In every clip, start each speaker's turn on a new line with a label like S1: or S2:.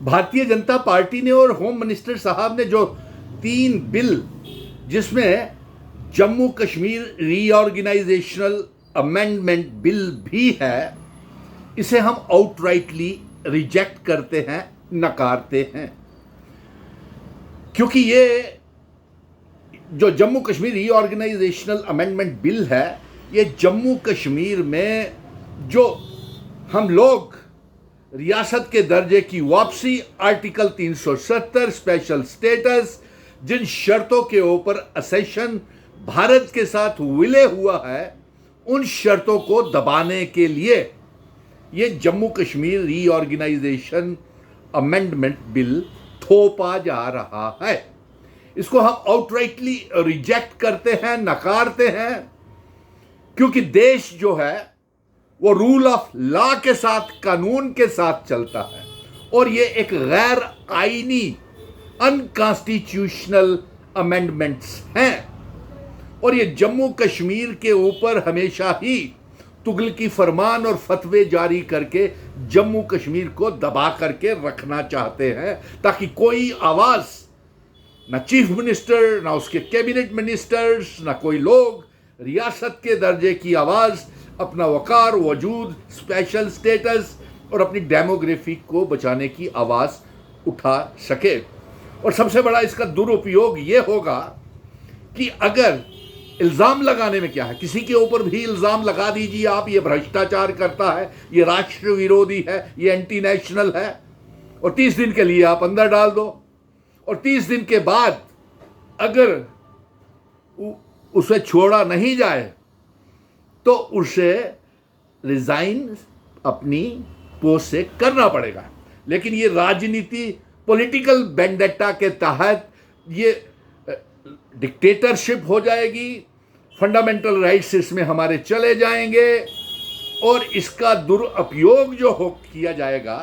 S1: Bharatiya Janata party ने और home minister साहब ने जो 3 बिल, जिसमें जम्मू कश्मीर रीऑर्गेनाइजेशनल अमेंडमेंट बिल भी है, इसे हम आउटराइटली रिजेक्ट करते हैं, नकारते हैं। क्योंकि ये जो जम्मू कश्मीर रीऑर्गेनाइजेशनल अमेंडमेंट बिल है, ये जम्मू कश्मीर में जो हम लोग रियासत के दर्जे की वापसी, आर्टिकल 370 स्पेशल स्टेटस, जिन शर्तों के ऊपर असेशन भारत के साथ विलय हुआ है, उन शर्तों को दबाने के लिए ये Jammu Kashmir reorganisation amendment bill थोपा जा रहा है। इसको हम आउटराइटली रिजेक्ट करते हैं, नकारते हैं, क्योंकि देश जो है वो रूल ऑफ लॉ के साथ, कानून के साथ चलता है, और ये एक गैर आईनी अनकॉन्स्टिट्यूशनल अमेंडमेंट्स हैं। और ये जम्मू कश्मीर के ऊपर हमेशा ही तुगलकी फरमान और फतवे जारी करके जम्मू कश्मीर को दबा करके रखना चाहते हैं, ताकि कोई आवाज, ना चीफ मिनिस्टर, ना उसके कैबिनेट मिनिस्टर्स, ना कोई लोग रियासत के दर्जे की आवाज, अपना वकार, वजूद, स्पेशल स्टेटस और अपनी डेमोग्राफी को बचाने की आवाज उठा सके। और सबसे बड़ा इसका दुरुपयोग ये होगा कि अगर इल्ज़ाम लगाने में क्या है, किसी के ऊपर भी इल्ज़ाम लगा दीजिए आप, ये भ्रष्टाचार करता है, ये राष्ट्र विरोधी है, ये एंटी नेशनल है, और 30 दिन के लिए आप अंदर डाल दो, और 30 दिन के बाद अगर उसे छोड़ा नहीं जाए तो उसे रिजाइन अपनी पोस्ट से करना पड़ेगा। लेकिन ये राजनीति, पॉलिटिकल वेंडेटा के तहत ये डिक्टेटरशिप हो जाएगी, फंडामेंटल राइट्स इसमें हमारे चले जाएंगे, और इसका दुरुपयोग जो हो किया जाएगा,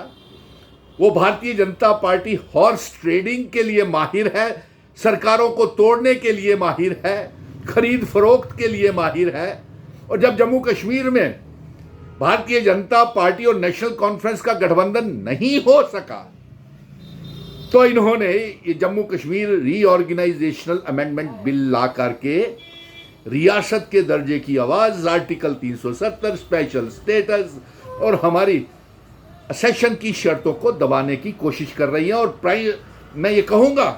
S1: वो Bharatiya Janata party horse trading के लिए माहिर है, सरकारों को तोड़ने के लिए माहिर है, खरीद फरोख्त के लिए माहिर है। और जब जम्मू कश्मीर में भारतीय जनता पार्टी और नेशनल कॉन्फ्रेंस का गठबंधन नहीं हो सका, तो इन्होंने ये जम्मू कश्मीर रीऑर्गेनाइजेशनल अमेंडमेंट बिल ला करके रियासत के दर्जे की आवाज, आर्टिकल 370 स्पेशल स्टेटस और हमारी असेशन की शर्तों को दबाने की कोशिश कर रही है। और मैं ये कहूँगा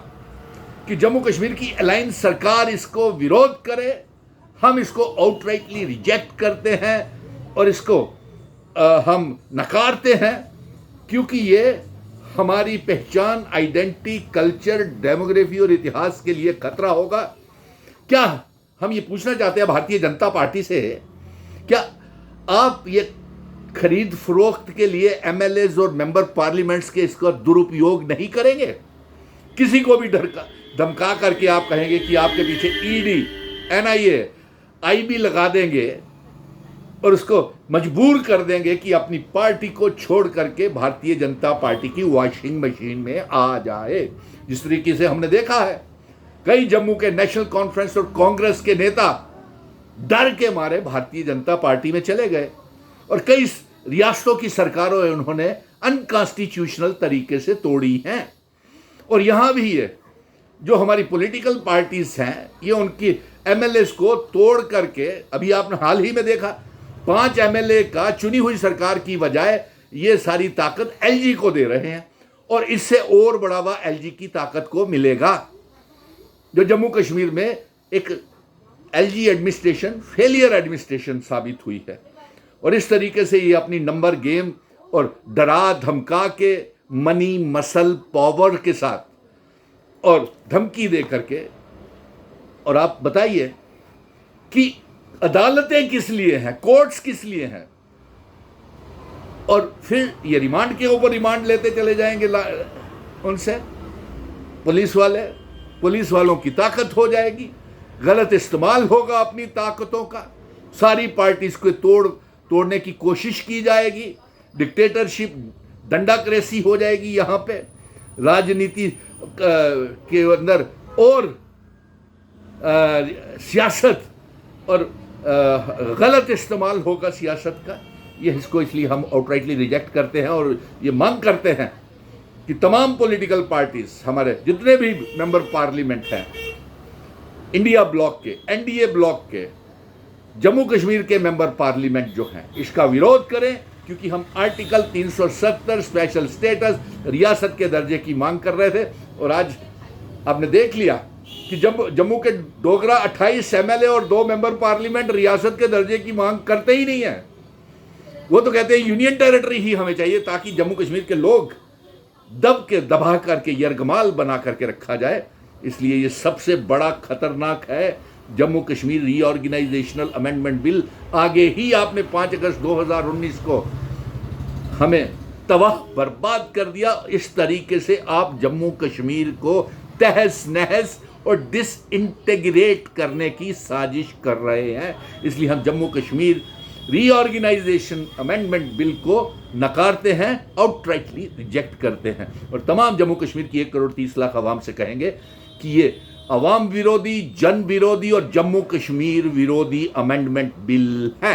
S1: कि जम्मू कश्मीर की अलायंस सरकार इसको विरोध करे, हम इसको आउटराइटली रिजेक्ट करते हैं और इसको हम नकारते हैं, क्योंकि ये हमारी पहचान, आइडेंटिटी, कल्चर, डेमोग्राफी और इतिहास के लिए खतरा होगा। क्या हम ये पूछना चाहते हैं भारतीय जनता पार्टी से, क्या आप ये खरीद फरोख्त के लिए एमएलएज और मेंबर पार्लियामेंट्स के इसका दुरुपयोग नहीं करेंगे? किसी को भी धमका करके आप कहेंगे कि आपके पीछे ईडी, एनआईए, आईबी लगा देंगे और उसको मजबूर कर देंगे कि अपनी पार्टी को छोड़ करके भारतीय जनता पार्टी की वॉशिंग मशीन में आ जाए। जिस तरीके से हमने देखा है, कई जम्मू के नेशनल कॉन्फ्रेंस और कांग्रेस के नेता डर के मारे भारतीय जनता पार्टी में चले गए, और कई रियासतों की सरकारों उन्होंने अनकॉन्स्टिट्यूशनल तरीके से तोड़ी हैं। और यहां भी ये जो हमारी पॉलिटिकल पार्टीज हैं, ये उनकी एमएलए को तोड़ करके, अभी आपने हाल ही में देखा 5 एमएलए का चुनी हुई सरकार की बजाय ये सारी ताकत एलजी को दे रहे हैं, और इससे और बढ़ावा एलजी की ताकत को मिलेगा। जो जम्मू कश्मीर में एक एलजी एडमिनिस्ट्रेशन फेलियर एडमिनिस्ट्रेशन साबित हुई है, और इस तरीके से ये अपनी नंबर गेम और डरा धमका के, मनी मसल पावर के साथ और धमकी दे करके, और आप बताइए कि अदालतें किस लिए हैं, कोर्ट्स किस लिए हैं, और फिर ये रिमांड के ऊपर रिमांड लेते चले जाएंगे उनसे। पुलिस वालों की ताकत हो जाएगी, गलत इस्तेमाल होगा अपनी ताकतों का, सारी पार्टीज को तोड़ने की कोशिश की जाएगी, डिक्टेटरशिप, दंडाक्रेसी हो जाएगी, यहाँ पे राजनीति के अंदर और सियासत और गलत इस्तेमाल होगा सियासत का। ये इसको इसलिए हम आउटराइटली रिजेक्ट करते हैं और ये मांग करते हैं कि तमाम पॉलिटिकल पार्टीज, हमारे जितने भी मेंबर पार्लियामेंट हैं इंडिया ब्लॉक के, एनडीए ब्लॉक के, जम्मू कश्मीर के मेंबर पार्लियामेंट जो हैं, इसका विरोध करें, क्योंकि हम आर्टिकल 370 स्पेशल स्टेटस, रियासत के दर्जे की मांग कर रहे थे। और आज आपने देख लिया कि जम्मू के डोगरा 28 एमएलए और 2 मेंबर पार्लियामेंट रियासत के दर्जे की मांग करते ही नहीं है। वो तो कहते हैं यूनियन टेरिटरी ही हमें चाहिए, ताकि जम्मू कश्मीर के लोग दबा करके यरगमाल बना करके रखा जाए। इसलिए ये सबसे बड़ा खतरनाक है जम्मू कश्मीर रीऑर्गेनाइजेशनल अमेंडमेंट बिल। आगे ही आपने 5 अगस्त 2019 को हमें तबाह बर्बाद कर दिया। इस तरीके से आप जम्मू कश्मीर को तहस नहस और डिसइंटीग्रेट करने की साजिश कर रहे हैं। इसलिए हम Jammu Kashmir reorganisation amendment bill को नकारते हैं, आउटराइटली रिजेक्ट करते हैं, और तमाम जम्मू कश्मीर की 1 करोड़ 30 लाख आवाम से कहेंगे कि ये अवाम विरोधी, जन विरोधी और जम्मू कश्मीर विरोधी अमेंडमेंट बिल है।